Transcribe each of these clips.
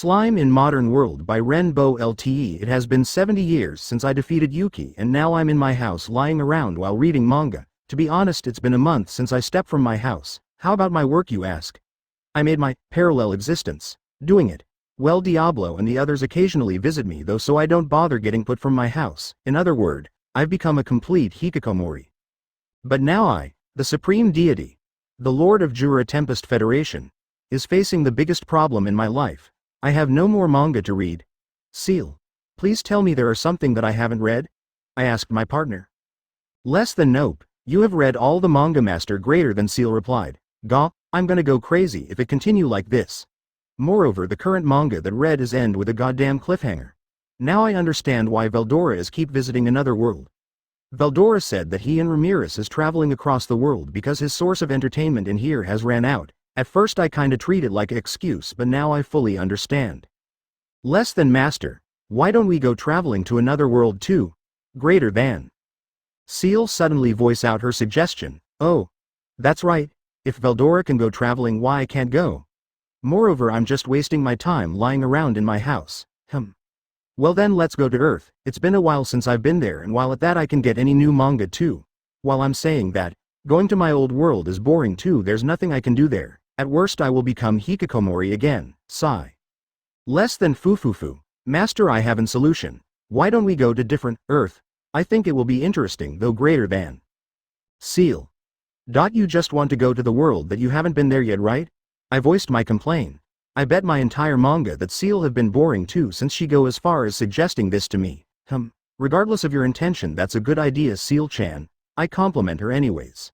Slime in Modern World by RenBowLTE. It has been 70 years since I defeated Yuki, and now I'm in my house lying around while reading manga. To be honest, it's been a month since I stepped from my house. How about my work, you ask? I made my parallel existence doing it. Well, Diablo and the others occasionally visit me though, so I don't bother getting put from my house. In other words, I've become a complete hikikomori. But now I, the supreme deity, the Lord of Jura Tempest Federation, is facing the biggest problem in my life. I have no more manga to read. Ciel, please tell me there are something that I haven't read? I asked my partner. Less than nope, you have read all the manga, master. Greater than Ciel replied. Gah, I'm gonna go crazy if it continue like this. Moreover, the current manga that read is end with a goddamn cliffhanger. Now I understand why Veldora is keep visiting another world. Veldora said that he and Ramirez is traveling across the world because his source of entertainment in here has ran out. At first I kinda treat it like an excuse, but now I fully understand. Less than master, why don't we go traveling to another world too? Greater than. Ciel suddenly voice out her suggestion. Oh, that's right. If Veldora can go traveling, why I can't go? Moreover, I'm just wasting my time lying around in my house. Well then, let's go to Earth. It's been a while since I've been there, and while at that I can get any new manga too. While I'm saying that, going to my old world is boring too. There's nothing I can do there. At worst I will become hikikomori again. Sigh. Less than foo. Master, I have a solution. Why don't we go to different Earth? I think it will be interesting though. Greater than. Ciel. You just want to go to the world that you haven't been there yet, right? I voiced my complaint. I bet my entire manga that Ciel have been boring too, since she go as far as suggesting this to me. Regardless of your intention, that's a good idea, Ciel-chan. I compliment her anyways.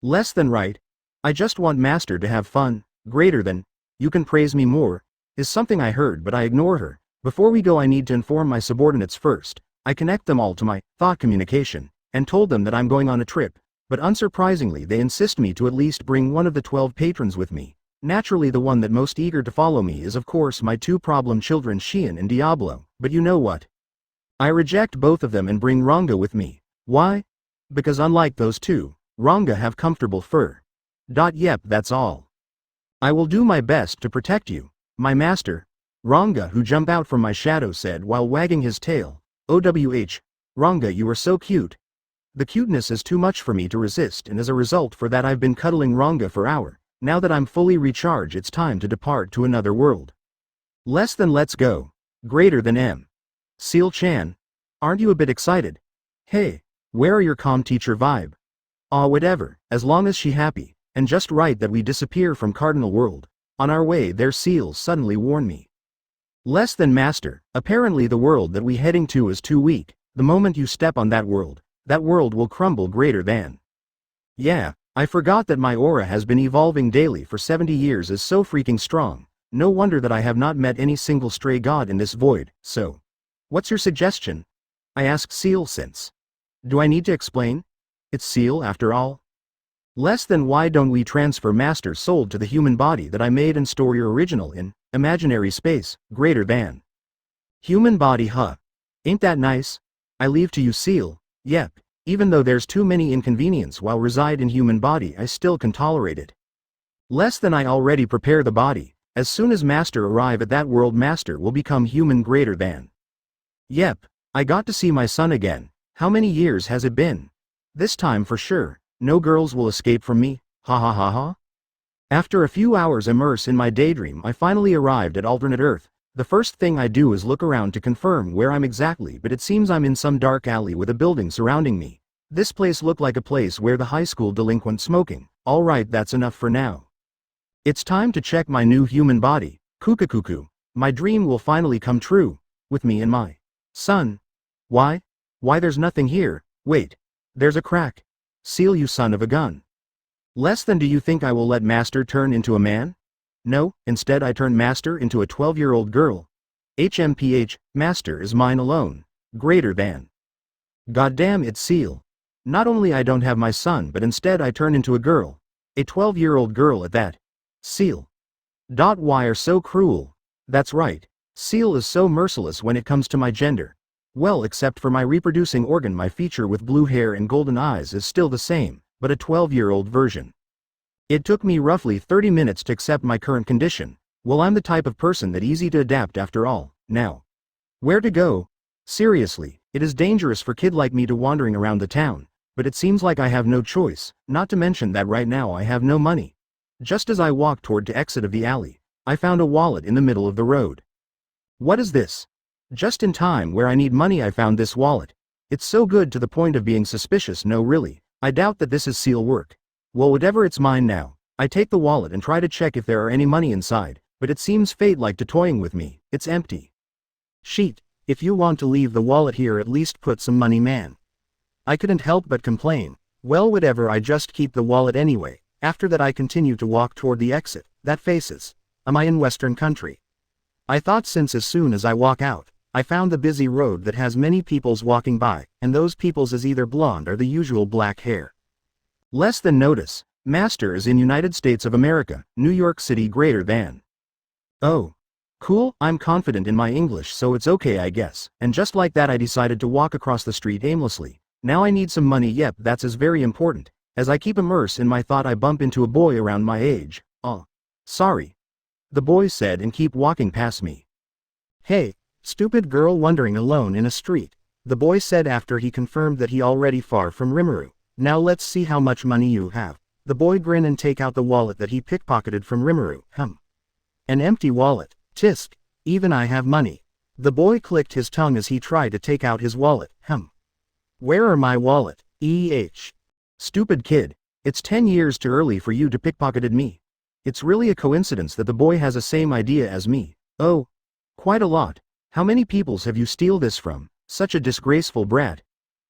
Less than right. I just want master to have fun. Greater than. You can praise me more, is something I heard, but I ignore her. Before we go I need to inform my subordinates first. I connect them all to my thought communication, and told them that I'm going on a trip. But unsurprisingly they insist me to at least bring one of the 12 patrons with me. Naturally the one that most eager to follow me is of course my two problem children Xian and Diablo, but you know what? I reject both of them and bring Ranga with me. Why? Because unlike those two, Ranga have comfortable fur. Yep, that's all. I will do my best to protect you, my master. Ranga, who jumped out from my shadow, said while wagging his tail. OWH, Ranga, you are so cute. The cuteness is too much for me to resist, and as a result for that I've been cuddling Ranga for hours. Now that I'm fully recharged, it's time to depart to another world. Less than let's go. Greater than M. Ciel-chan, aren't you a bit excited? Hey, where are your calm teacher vibe? Aw, whatever, as long as she happy. And just right that we disappear from Cardinal World. On our way there, Ciel suddenly warned me. Less than master, apparently the world that we heading to is too weak. The moment you step on that world will crumble. Greater than. Yeah, I forgot that my aura has been evolving daily for 70 years is so freaking strong. No wonder that I have not met any single stray god in this void. So, what's your suggestion? I asked Ciel. Since. Do I need to explain? It's Ciel after all. Less than why don't we transfer master's soul to the human body that I made and store your original in imaginary space? Greater than. Human body, huh? Ain't that nice? I leave to you, Ciel. Yep, even though there's too many inconvenience while reside in human body, I still can tolerate it. Less than I already prepare the body. As soon as master arrive at that world, master will become human. Greater than. Yep, I got to see my son again. How many years has it been? This time for sure. No girls will escape from me, ha ha ha ha. After a few hours immersed in my daydream, I finally arrived at alternate Earth. The first thing I do is look around to confirm where I'm exactly, but it seems I'm in some dark alley with a building surrounding me. This place looked like a place where the high school delinquent smoking. Alright, that's enough for now. It's time to check my new human body. Kukakuku. My dream will finally come true. With me and my son. Why? Why, there's nothing here. Wait. There's a crack. Ciel, you son of a gun. Less than, do you think I will let master turn into a man? No, instead I turn master into a 12-year-old girl. HMPH, master is mine alone. Greater than. Goddamn it, Ciel. Not only I don't have my son, but instead I turn into a girl. A 12-year-old girl at that. Ciel. Why are so cruel? That's right. Ciel is so merciless when it comes to my gender. Well, except for my reproducing organ, my feature with blue hair and golden eyes is still the same, but a 12-year-old version. It took me roughly 30 minutes to accept my current condition. Well, I'm the type of person that easy to adapt after all. Now, where to go? Seriously, it is dangerous for kid like me to wandering around the town, but it seems like I have no choice, not to mention that right now I have no money. Just as I walked toward to exit of the alley, I found a wallet in the middle of the road. What is this? Just in time where I need money I found this wallet. It's so good to the point of being suspicious. No really, I doubt that this is Ciel work. Well, whatever, it's mine now. I take the wallet and try to check if there are any money inside, but it seems fate like to toying with me, it's empty. Sheet, if you want to leave the wallet here at least put some money, man. I couldn't help but complain. Well, whatever, I just keep the wallet anyway. After that I continue to walk toward the exit. That faces. Am I in Western country? I thought, since as soon as I walk out, I found the busy road that has many peoples walking by, and those peoples is either blonde or the usual black hair. Less than notice, Master is in United States of America, New York City greater than. Oh. Cool, I'm confident in my English so it's okay I guess, and just like that I decided to walk across the street aimlessly. Now I need some money, yep, that's as very important. As I keep immersed in my thought I bump into a boy around my age. Oh. Sorry. The boy said and keep walking past me. Hey. Stupid girl wandering alone in a street, the boy said after he confirmed that he already far from Rimuru. Now let's see how much money you have. The boy grinned and take out the wallet that he pickpocketed from Rimuru. An empty wallet. Tisk. Even I have money. The boy clicked his tongue as he tried to take out his wallet. Where are my wallet? Stupid kid. It's 10 years too early for you to pickpocketed me. It's really a coincidence that the boy has the same idea as me. Oh. Quite a lot. How many peoples have you steal this from? Such a disgraceful brat.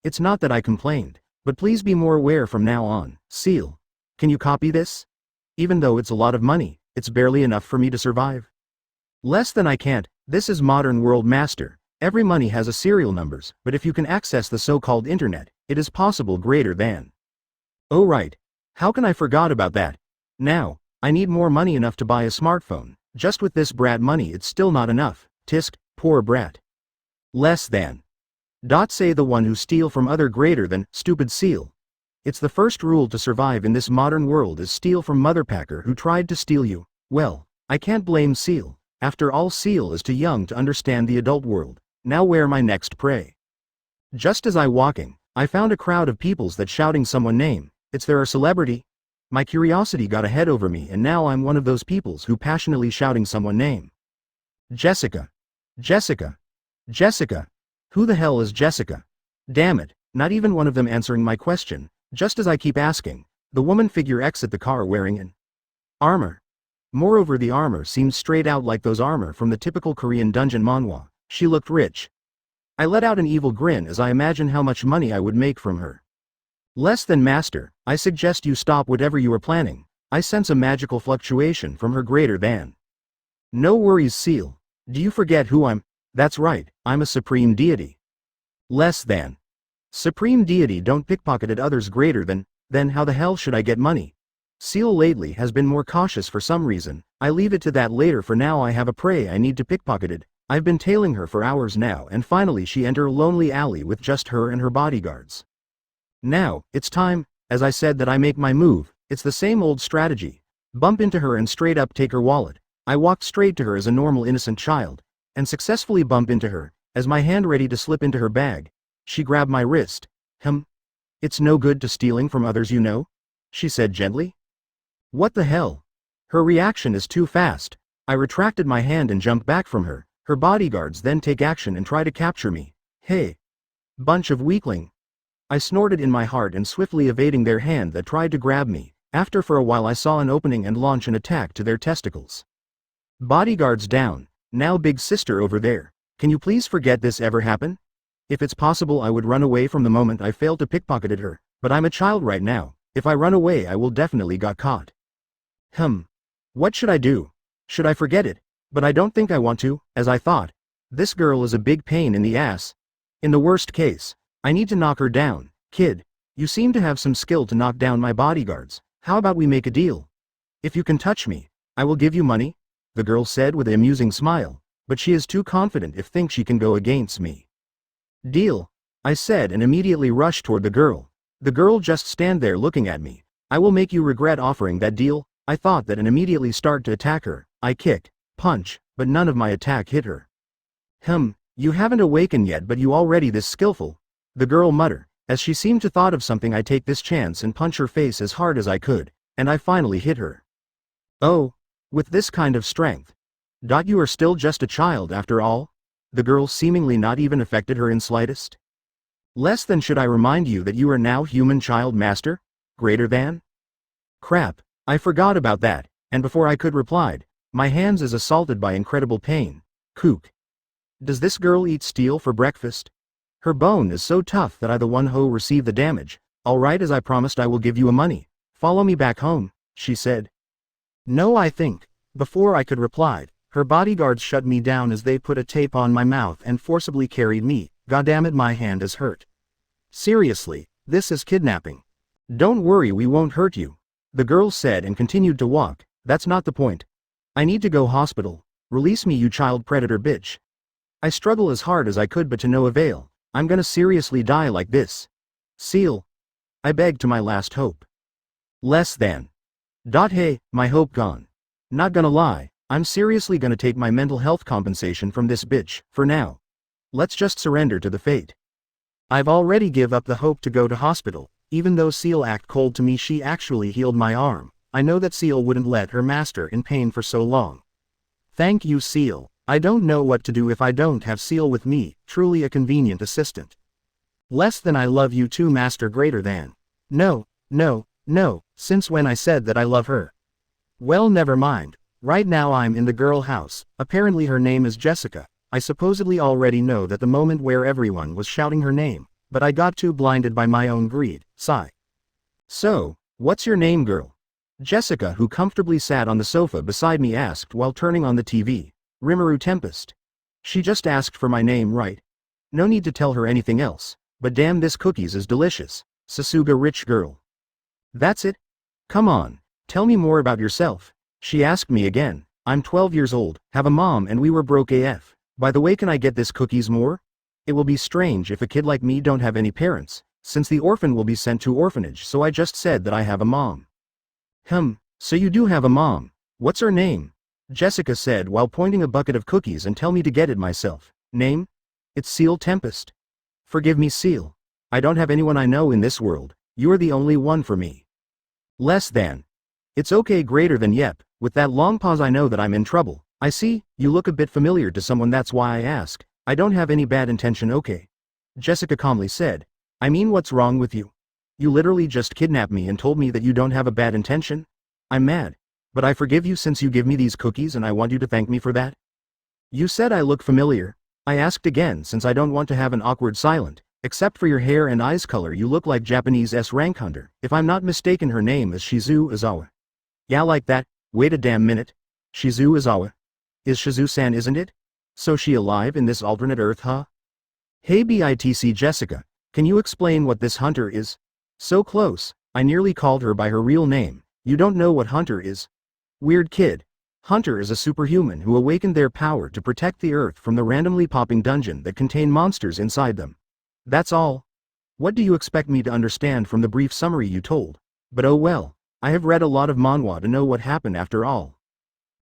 It's not that I complained, but please be more aware from now on. Ciel. Can you copy this? Even though it's a lot of money, it's barely enough for me to survive. Less than I can't. This is modern world, Master. Every money has a serial numbers, but if you can access the so-called internet, it is possible greater than. Oh right. How can I forgot about that? Now, I need more money enough to buy a smartphone. Just with this brat money it's still not enough. Tisk. Poor brat. Less than. Say the one who steal from other greater than, stupid Ciel. It's the first rule to survive in this modern world is steal from motherpacker who tried to steal you. Well, I can't blame Ciel. After all, Ciel is too young to understand the adult world. Now where my next prey? Just as I walking, I found a crowd of peoples that shouting someone name. It's there a celebrity? My curiosity got ahead over me and now I'm one of those peoples who passionately shouting someone name. Jessica. Jessica. Jessica. Who the hell is Jessica? Damn it, not even one of them answering my question. Just as I keep asking, the woman figure exit the car wearing an armor. Moreover, the armor seemed straight out like those armor from the typical Korean dungeon manhwa. She looked rich. I let out an evil grin as I imagined how much money I would make from her. Less than, Master, I suggest you stop whatever you are planning. I sense a magical fluctuation from her greater than. No worries, Ciel. Do you forget who I'm? That's right, I'm a supreme deity. Less than. Supreme deity don't pickpocket at others greater than, then how the hell should I get money? Ciel lately has been more cautious for some reason. I leave it to that later. For now I have a prey I need to pickpocketed. I've been tailing her for hours now and finally she enter a lonely alley with just her and her bodyguards. Now, it's time, as I said, that I make my move. It's the same old strategy. Bump into her and straight up take her wallet. I walked straight to her as a normal innocent child, and successfully bump into her, as my hand ready to slip into her bag. She grabbed my wrist. It's no good to stealing from others, you know? She said gently. What the hell? Her reaction is too fast. I retracted my hand and jumped back from her. Her bodyguards then take action and try to capture me. Hey! Bunch of weakling! I snorted in my heart and swiftly evading their hand that tried to grab me. After for a while I saw an opening and launch an attack to their testicles. Bodyguards down. Now big sister over there. Can you please forget this ever happened? If it's possible I would run away from the moment I failed to pickpocketed her, but I'm a child right now. If I run away I will definitely got caught. What should I do? Should I forget it? But I don't think I want to, as I thought. This girl is a big pain in the ass. In the worst case, I need to knock her down. Kid, you seem to have some skill to knock down my bodyguards. How about we make a deal? If you can touch me, I will give you money, the girl said with an amusing smile, but she is too confident if think she can go against me. Deal, I said and immediately rushed toward the girl. The girl just stand there looking at me. I will make you regret offering that deal, I thought that and immediately start to attack her. I kicked. punch, but none of my attack hit her. You haven't awakened yet but you already this skillful, the girl muttered, as she seemed to thought of something. I take this chance and punch her face as hard as I could, and I finally hit her. Oh, with this kind of strength. You are still just a child after all? The girl seemingly not even affected her in slightest. Less than. Should I remind you that you are now human child master? Greater than? Crap, I forgot about that, and before I could reply, my hands is assaulted by incredible pain. Kook. Does this girl eat steel for breakfast? Her bone is so tough that I the one who received the damage. Alright, as I promised I will give you a money. Follow me back home, she said. No, I think. Before I could reply, her bodyguards shut me down as they put a tape on my mouth and forcibly carried me. Goddammit, my hand is hurt. Seriously, this is kidnapping. Don't worry, we won't hurt you, the girl said and continued to walk. That's not the point. I need to go hospital. Release me, you child predator bitch. I struggle as hard as I could but to no avail. I'm gonna seriously die like this. Ciel. I begged to my last hope. Less than. Hey, my hope gone. Not gonna lie, I'm seriously gonna take my mental health compensation from this bitch, for now. Let's just surrender to the fate. I've already give up the hope to go to hospital, even though Ciel act cold to me. She actually healed my arm. I know that Ciel wouldn't let her master in pain for so long. Thank you, Ciel. I don't know what to do if I don't have Ciel with me, truly a convenient assistant. Less than. I love you too, master. Greater than. No, since when I said that I love her? Well, never mind. Right now I'm in the girl house. Apparently her name is Jessica. I supposedly already know that the moment where everyone was shouting her name, but I got too blinded by my own greed. Sigh. So, what's your name, girl? Jessica, who comfortably sat on the sofa beside me, asked while turning on the TV. Rimuru Tempest. She just asked for my name, right? No need to tell her anything else. But damn, this cookies is delicious. Sasuga, rich girl. That's it? Come on, tell me more about yourself. She asked me again. I'm 12 years old, have a mom, and we were broke AF. By the way, can I get this cookies more? It will be strange if a kid like me don't have any parents, since the orphan will be sent to orphanage, so I just said that I have a mom. So you do have a mom. What's her name? Jessica said while pointing a bucket of cookies and tell me to get it myself. Name? It's Ciel Tempest. Forgive me, Ciel. I don't have anyone I know in this world. You're the only one for me. Less than. It's okay, greater than. Yep. With that long pause, I know that I'm in trouble. I see, you look a bit familiar to someone, that's why I ask. I don't have any bad intention, okay? Jessica calmly said. I mean, what's wrong with you? You literally just kidnapped me and told me that you don't have a bad intention? I'm mad. But I forgive you since you give me these cookies and I want you to thank me for that. You said I look familiar. I asked again since I don't want to have an awkward silence. Except for your hair and eyes color, you look like Japanese S-rank hunter. If I'm not mistaken, her name is Shizu Izawa. Yeah, like that. Wait a damn minute. Shizu Izawa. Is Shizu-san, isn't it? So she alive in this alternate Earth, huh? Hey BITC Jessica, can you explain what this hunter is? So close, I nearly called her by her real name. You don't know what hunter is? Weird kid. Hunter is a superhuman who awakened their power to protect the Earth from the randomly popping dungeon that contain monsters inside them. That's all. What do you expect me to understand from the brief summary you told? But oh well, I have read a lot of manhwa to know what happened after all.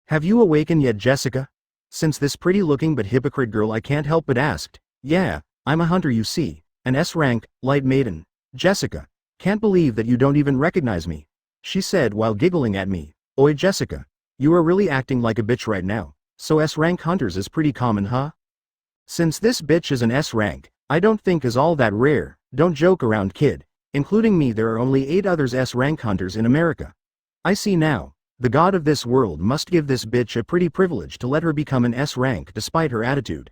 Have you awakened yet, Jessica? Since this pretty looking but hypocrite girl, I can't help but asked. Yeah, I'm a hunter, you see, an S-rank, light maiden. Jessica, can't believe that you don't even recognize me, she said while giggling at me. Oi Jessica, you are really acting like a bitch right now. So S-rank hunters is pretty common, huh? Since this bitch is an S-rank, I don't think is all that rare. Don't joke around, kid. Including me, there are only 8 others S-rank hunters in America. I see now. The god of this world must give this bitch a pretty privilege to let her become an S-rank despite her attitude.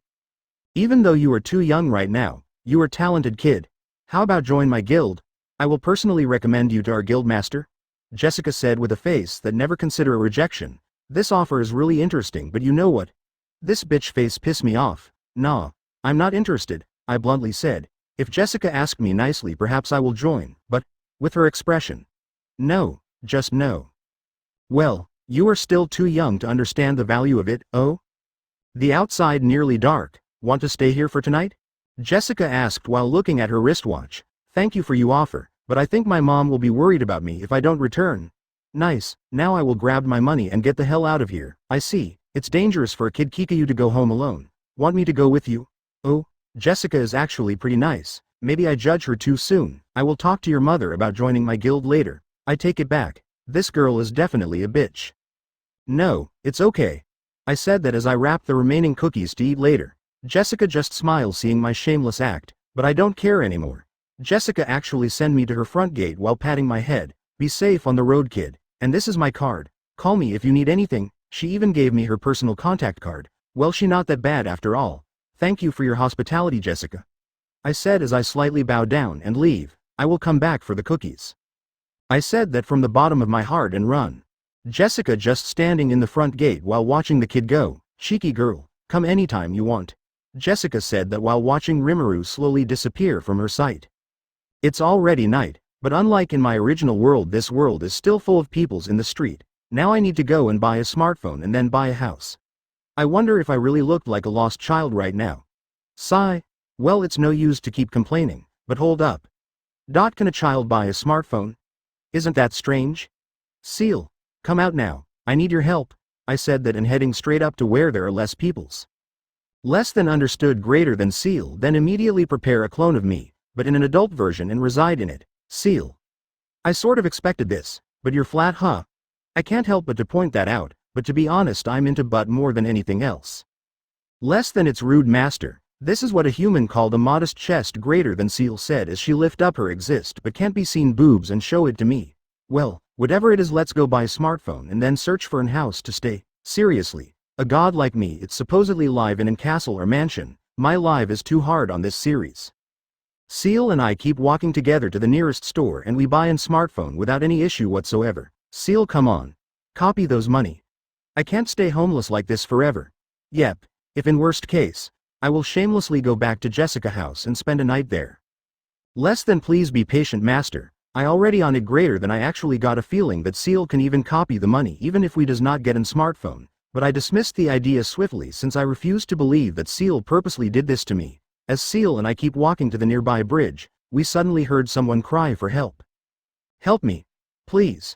Even though you are too young right now, you are talented, kid. How about join my guild? I will personally recommend you to our guild master. Jessica said with a face that never considered a rejection. This offer is really interesting, but you know what? This bitch face pissed me off. Nah, I'm not interested, I bluntly said. If Jessica asked me nicely, perhaps I will join, but, with her expression. No, just no. Well, you are still too young to understand the value of it, oh? The outside nearly dark. Want to stay here for tonight? Jessica asked while looking at her wristwatch. Thank you for your offer, but I think my mom will be worried about me if I don't return. Nice, now I will grab my money and get the hell out of here. I see, It's dangerous for a kid Kikayu to go home alone. Want me to go with you? Oh, Jessica is actually pretty nice. Maybe I judge her too soon. I will talk to your mother about joining my guild later. I take it back. This girl is definitely a bitch. No, it's okay. I said that as I wrapped the remaining cookies to eat later. Jessica just smiles seeing my shameless act, but I don't care anymore. Jessica actually sent me to her front gate while patting my head. Be safe on the road, kid. And this is my card. Call me if you need anything. She even gave me her personal contact card. Well, she not that bad after all. Thank you for your hospitality, Jessica. I said as I slightly bow down and leave. I will come back for the cookies. I said that from the bottom of my heart and run. Jessica just standing in the front gate while watching the kid go. Cheeky girl, come anytime you want. Jessica said that while watching Rimuru slowly disappear from her sight. It's already night, but unlike in my original world, this world is still full of peoples in the street. Now I need to go and buy a smartphone and then buy a house. I wonder if I really looked like a lost child right now. Sigh. Well, it's no use to keep complaining, but hold up. Can a child buy a smartphone? Isn't that strange? Ciel, come out now, I need your help. I said that and heading straight up to where there are less peoples. Less than understood greater than Ciel, then immediately prepare a clone of me, but in an adult version and reside in it. Ciel. I sort of expected this, but you're flat, huh? I can't help but to point that out, but to be honest, I'm into butt more than anything else. Less than its rude master. This is what a human called a modest chest greater than Ciel said as she lift up her exist but can't be seen boobs and show it to me. Well, whatever it is, let's go buy a smartphone and then search for an house to stay. Seriously, a god like me, it's supposedly live in castle or mansion. My life is too hard on this series. Ciel and I keep walking together to the nearest store and we buy an smartphone without any issue whatsoever. Ciel, come on. Copy those money. I can't stay homeless like this forever. Yep, if in worst case, I will shamelessly go back to Jessica house and spend a night there. Less than please be patient, master. I already on it greater than I actually got a feeling that Ciel can even copy the money even if we does not get an smartphone, but I dismissed the idea swiftly since I refused to believe that Ciel purposely did this to me. As Ciel and I keep walking to the nearby bridge, we suddenly heard someone cry for help. Help me. Please.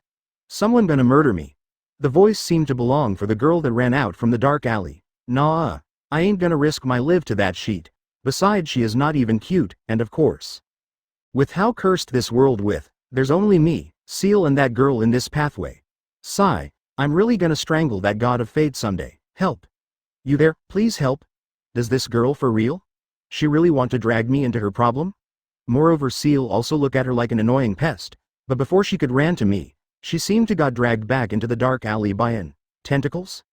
Someone gonna murder me. The voice seemed to belong for the girl that ran out from the dark alley. Nah. I ain't gonna risk my live to that sheet. Besides, she is not even cute, and of course. With how cursed this world with, there's only me, Ciel and that girl in this pathway. Sigh, I'm really gonna strangle that god of fate someday. Help. You there, please help. Does this girl for real? She really want to drag me into her problem? Moreover, Ciel also look at her like an annoying pest, but before she could ran to me, she seemed to got dragged back into the dark alley by an tentacles?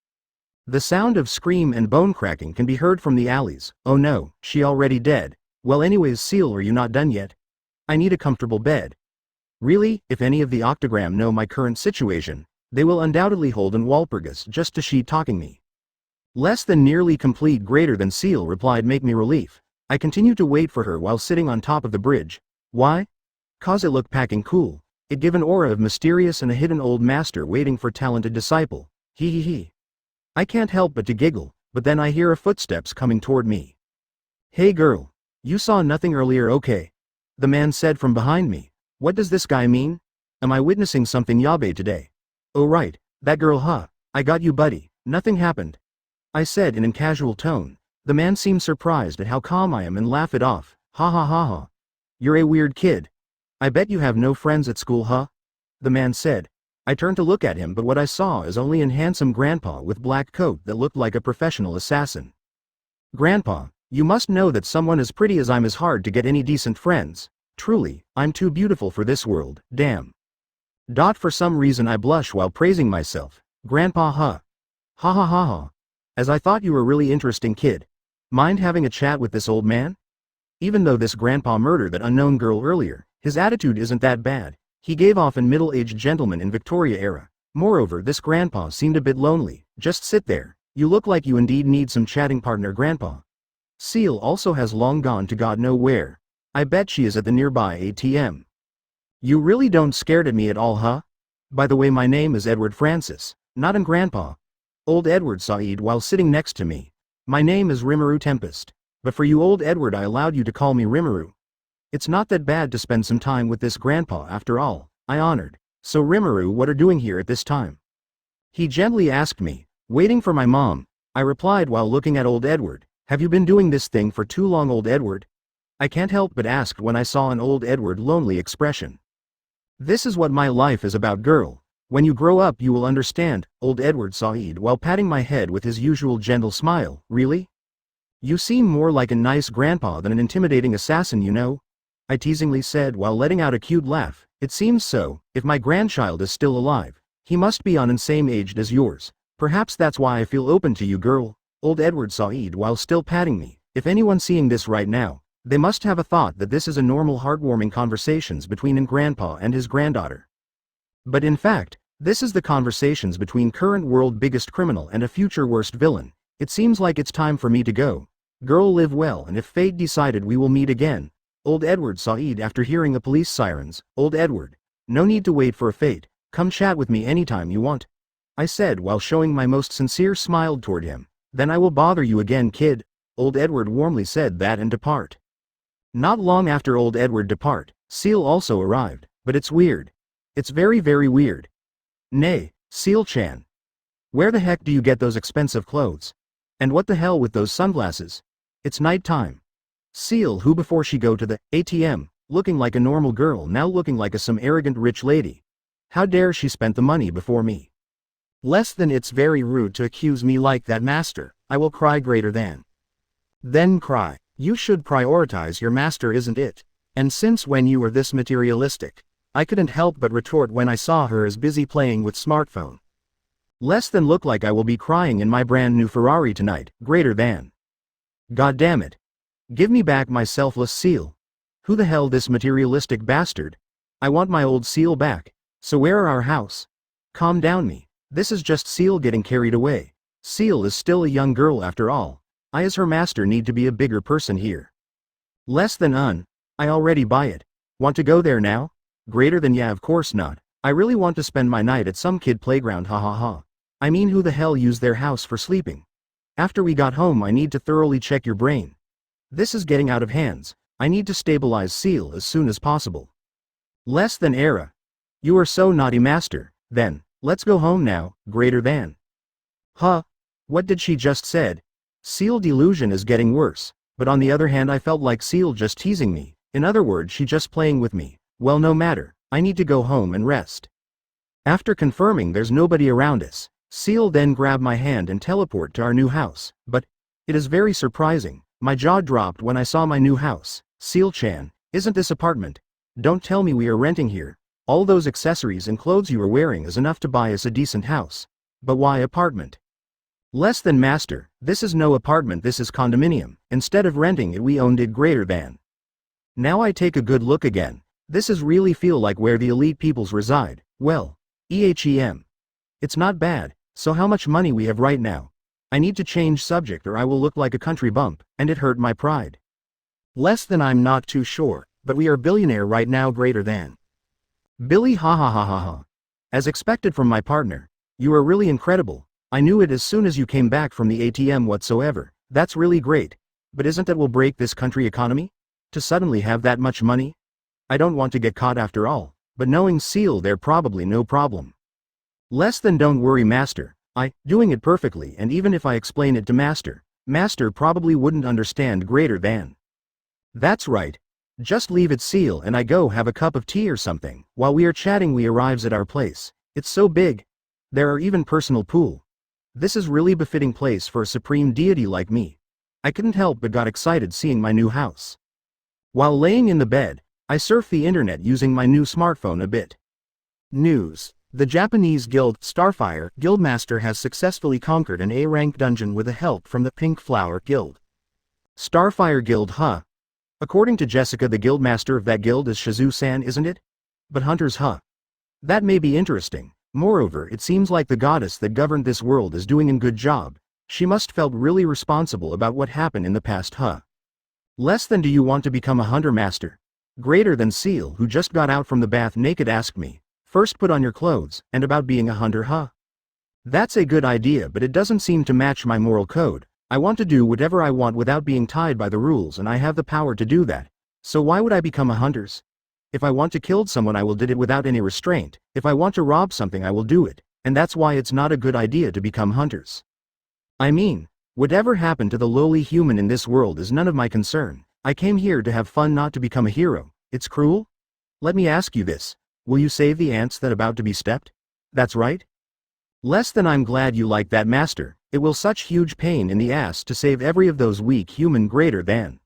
The sound of scream and bone cracking can be heard from the alleys. Oh no, she already dead. Well anyways, Ciel, are you not done yet? I need a comfortable bed. Really, if any of the octogram know my current situation, they will undoubtedly hold an Walpurgis just to she talking me. Less than nearly complete greater than Ciel replied, make me relief. I continue to wait for her while sitting on top of the bridge. Why? Cause it look packing cool. It give an aura of mysterious and a hidden old master waiting for talented disciple. Hee hee hee. I can't help but to giggle, but then I hear a footsteps coming toward me. Hey girl. You saw nothing earlier, okay? The man said from behind me. What does this guy mean? Am I witnessing something yabe today? Oh right, that girl, huh? I got you, buddy. Nothing happened. I said in a casual tone. The man seemed surprised at how calm I am and laughed it off. Ha ha ha ha. You're a weird kid. I bet you have no friends at school, huh? The man said. I turned to look at him, but what I saw is only an handsome grandpa with black coat that looked like a professional assassin. Grandpa, you must know that someone as pretty as I'm is hard to get any decent friends. Truly, I'm too beautiful for this world, damn. For some reason I blush while praising myself. Grandpa, huh? Ha ha ha ha. As I thought you were a really interesting kid. Mind having a chat with this old man? Even though this grandpa murdered that unknown girl earlier, his attitude isn't that bad. He gave off a middle-aged gentleman in Victoria era. Moreover, this grandpa seemed a bit lonely. Just sit there. You look like you indeed need some chatting partner, grandpa. Ciel also has long gone to God know where. I bet she is at the nearby ATM. You really don't scared at me at all, huh? By the way, my name is Edward Francis, not an grandpa. Old Edward Said while sitting next to me. My name is Rimuru Tempest. But for you, old Edward, I allowed you to call me Rimuru. It's not that bad to spend some time with this grandpa after all, I honored. So Rimuru, what are doing here at this time? He gently asked me. Waiting for my mom, I replied while looking at old Edward. Have you been doing this thing for too long, old Edward? I can't help but ask when I saw an old Edward lonely expression. This is what my life is about, girl. When you grow up you will understand, old Edward sighed while patting my head with his usual gentle smile. Really? You seem more like a nice grandpa than an intimidating assassin, you know? I teasingly said while letting out a cute laugh. It seems so. If my grandchild is still alive, he must be on the same age as yours. Perhaps that's why I feel open to you, girl. Old Edward sighed while still patting me. If anyone seeing this right now, they must have a thought that this is a normal heartwarming conversations between a grandpa and his granddaughter. But in fact, this is the conversations between current world biggest criminal and a future worst villain. It seems like it's time for me to go. Girl, live well, and if fate decided we will meet again. Old Edward sighed after hearing the police sirens. Old Edward, no need to wait for a fate. Come chat with me anytime you want, I said while showing my most sincere smile toward him. Then I will bother you again, kid. Old Edward warmly said that and depart. Not long after old Edward depart, Ciel also arrived. But it's weird. It's very weird. Nay, Ciel-chan. Where the heck do you get those expensive clothes? And what the hell with those sunglasses? It's night time. Ciel, who before she go to the ATM, looking like a normal girl, now looking like some arrogant rich lady. How dare she spent the money before me? Less than it's very rude to accuse me like that, master. I will cry greater than. Then cry. You should prioritize your master, isn't it? And since when you were this materialistic? I couldn't help but retort when I saw her as busy playing with smartphone. Less than look like I will be crying in my brand new Ferrari tonight, greater than. God damn it. Give me back my selfless Ciel. Who the hell this materialistic bastard? I want my old Ciel back. So where are our house? Calm down me. This is just Ciel getting carried away. Ciel is still a young girl after all. I as her master need to be a bigger person here. Less than I already buy it. Want to go there now? Greater than yeah, of course not. I really want to spend my night at some kid playground, ha ha ha. I mean, who the hell used their house for sleeping? After we got home I need to thoroughly check your brain. This is getting out of hands. I need to stabilize Ciel as soon as possible. Less than era. You are so naughty, master. Then, let's go home now, greater than. Huh? What did she just said? Ciel delusion is getting worse, but on the other hand I felt like Ciel just teasing me. In other words, she just playing with me. Well, no matter, I need to go home and rest. After confirming there's nobody around us, Ciel then grabbed my hand and teleport to our new house. But, it is very surprising, my jaw dropped when I saw my new house. Ciel-chan, isn't this apartment? Don't tell me we are renting here. All those accessories and clothes you are wearing is enough to buy us a decent house. But why apartment? Less than master, this is no apartment, this is condominium. Instead of renting it we owned it, greater than. Now I take a good look again. This is really feel like where the elite peoples reside. Well, EHEM. It's not bad. So how much money we have right now? I need to change subject or I will look like a country bump, and it hurt my pride. Less than I'm not too sure, but we are billionaire right now, greater than. Billy, ha ha ha ha ha. As expected from my partner. You are really incredible. I knew it as soon as you came back from the ATM whatsoever. That's really great. But isn't that will break this country economy? To suddenly have that much money? I don't want to get caught after all, but knowing Ciel there probably no problem. Less than don't worry, master. Doing it perfectly, and even if I explain it to master probably wouldn't understand, greater than. That's right. Just leave it, Ciel, and I go have a cup of tea or something. While we are chatting we arrives at our place. It's so big. There are even personal pool. This is really befitting place for a supreme deity like me. I couldn't help but got excited seeing my new house. While laying in the bed, I surfed the internet using my new smartphone a bit. News. The Japanese guild Starfire Guildmaster has successfully conquered an A-rank dungeon with the help from the Pink Flower Guild. Starfire Guild, huh? According to Jessica, the guildmaster of that guild is Shizu-san, isn't it? But hunters, huh? That may be interesting. Moreover, it seems like the goddess that governed this world is doing a good job. She must felt really responsible about what happened in the past, huh? Less than do you want to become a hunter, master? Greater than Ciel, who just got out from the bath naked, asked me. First put on your clothes, and about being a hunter, huh? That's a good idea, but it doesn't seem to match my moral code. I want to do whatever I want without being tied by the rules, and I have the power to do that. So why would I become a hunter? If I want to kill someone I will do it without any restraint. If I want to rob something I will do it. and that's why it's not a good idea to become hunters. I mean, whatever happened to the lowly human in this world is none of my concern. I came here to have fun, not to become a hero. It's cruel? Let me ask you this. Will you save the ants that about to be stepped? That's right. Less than I'm glad you like that, master. It will such huge pain in the ass to save every of those weak human greater than.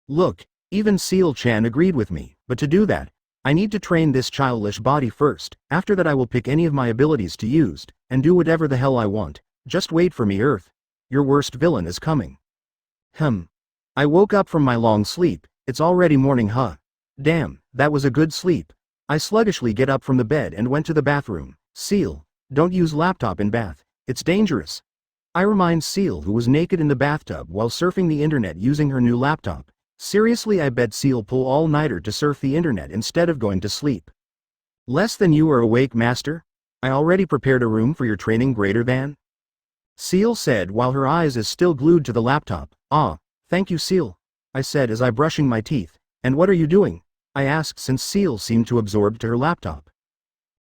Look, even Ciel-chan agreed with me, but to do that, I need to train this childish body first. After that I will pick any of my abilities to use, and do whatever the hell I want. Just wait for me, Earth. Your worst villain is coming. I woke up from my long sleep. It's already morning, huh? Damn, that was a good sleep. I sluggishly get up from the bed and went to the bathroom. Ciel, don't use laptop in bath. It's dangerous. I remind Ciel, who was naked in the bathtub while surfing the internet using her new laptop. Seriously, I bet Ciel pull all-nighter to surf the internet instead of going to sleep. Less than you are awake, master? I already prepared a room for your training greater than. Ciel said while her eyes is still glued to the laptop. Ah, thank you, Ciel, I said as I brushing my teeth. And what are you doing? I asked since Ciel seemed to absorb to her laptop.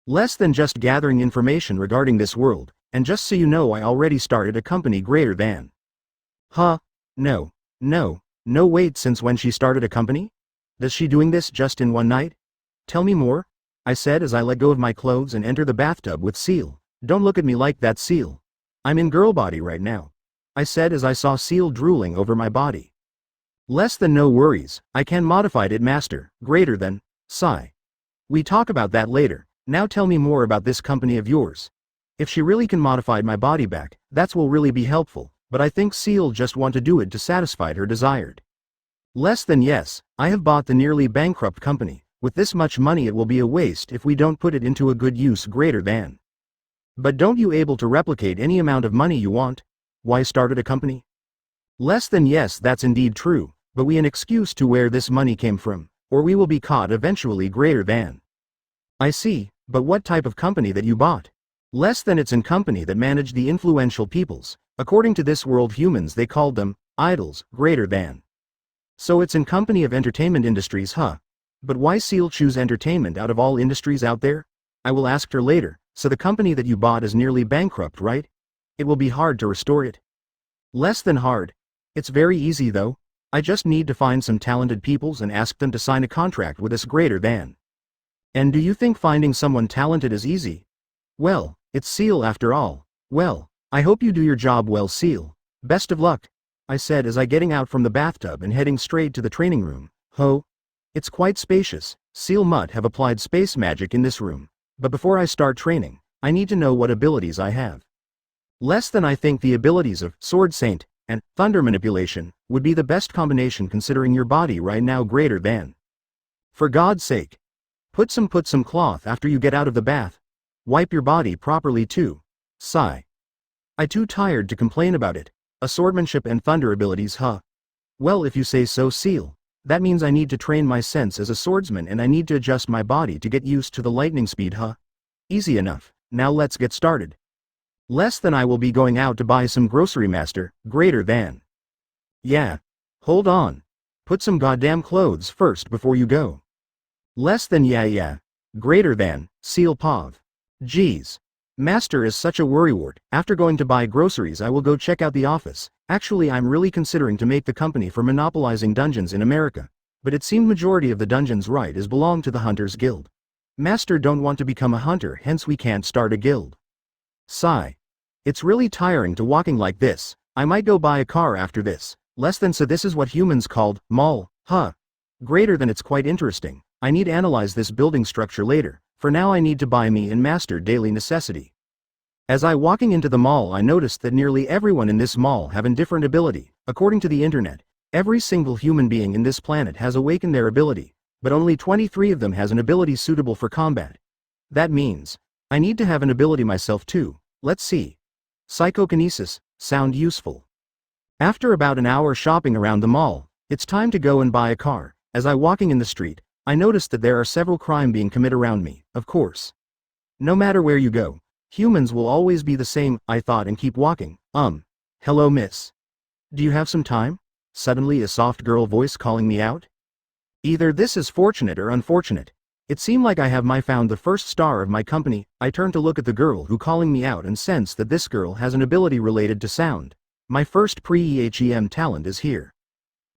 Less than just gathering information regarding this world, and just so you know, I already started a company greater than. Huh? No, wait, since when she started a company? Does she doing this just in one night? Tell me more, I said as I let go of my clothes and enter the bathtub with Ciel. Don't look at me like that, Ciel. I'm in girl body right now, I said as I saw Ciel drooling over my body. Less than no worries, I can modify it, master, greater than, sigh. We talk about that later. Now tell me more about this company of yours. If she really can modify my body back, that will really be helpful, but I think Ciel just want to do it to satisfy her desired. Less than yes, I have bought the nearly bankrupt company. With this much money it will be a waste if we don't put it into a good use greater than. But don't you able to replicate any amount of money you want? Why started a company? Less than yes, that's indeed true, but we an excuse to where this money came from, or we will be caught eventually greater than. I see, but what type of company that you bought? Less than it's an company that managed the influential peoples. According to this world humans they called them, idols, greater than. So it's an company of entertainment industries, huh? But why Ciel choose entertainment out of all industries out there? I will ask her later. So the company that you bought is nearly bankrupt, right? It will be hard to restore it. Less than hard. It's very easy though. I just need to find some talented peoples and ask them to sign a contract with us greater than. And do you think finding someone talented is easy? Well, it's Ciel after all. Well, I hope you do your job well, Ciel. Best of luck, I said as I getting out from the bathtub and heading straight to the training room. It's quite spacious. Ciel must have applied space magic in this room. But before I start training, I need to know what abilities I have. Less than I think the abilities of Sword Saint and Thunder Manipulation would be the best combination considering your body right now greater than. For God's sake. Put some cloth after you get out of the bath. Wipe your body properly too. Sigh. I too tired to complain about it. Swordsmanship and thunder abilities, huh? Well, if you say so, Ciel. That means I need to train my sense as a swordsman and I need to adjust my body to get used to the lightning speed, huh? Easy enough. Now let's get started. Less than I will be going out to buy some grocery, master, greater than. Yeah. Hold on. Put some goddamn clothes first before you go. Less than yeah. Greater than, Ciel Pav. Geez. Master is such a worrywart. After going to buy groceries I will go check out the office. Actually I'm really considering to make the company for monopolizing dungeons in America. But it seemed majority of the dungeons right is belong to the Hunters Guild. Master don't want to become a hunter, hence we can't start a guild. Sigh. It's really tiring to walking like this. I might go buy a car after this. Less than so this is what humans called, mall, huh? Greater than it's quite interesting. I need analyze this building structure later. For now I need to buy me and master daily necessity. As I walking into the mall I noticed that nearly everyone in this mall have a different ability. According to the internet, every single human being in this planet has awakened their ability, but only 23 of them has an ability suitable for combat. That means, I need to have an ability myself too. Let's see. Psychokinesis, sound useful. After about an hour shopping around the mall, it's time to go and buy a car. As I walking in the street, I noticed that there are several crime being committed around me, of course. No matter where you go, humans will always be the same, I thought and keep walking. Hello miss. Do you have some time? Suddenly a soft girl voice calling me out. Either this is fortunate or unfortunate. It seemed like I have found the first star of my company. I turned to look at the girl who calling me out and sense that this girl has an ability related to sound. My first pre-EHEM talent is here.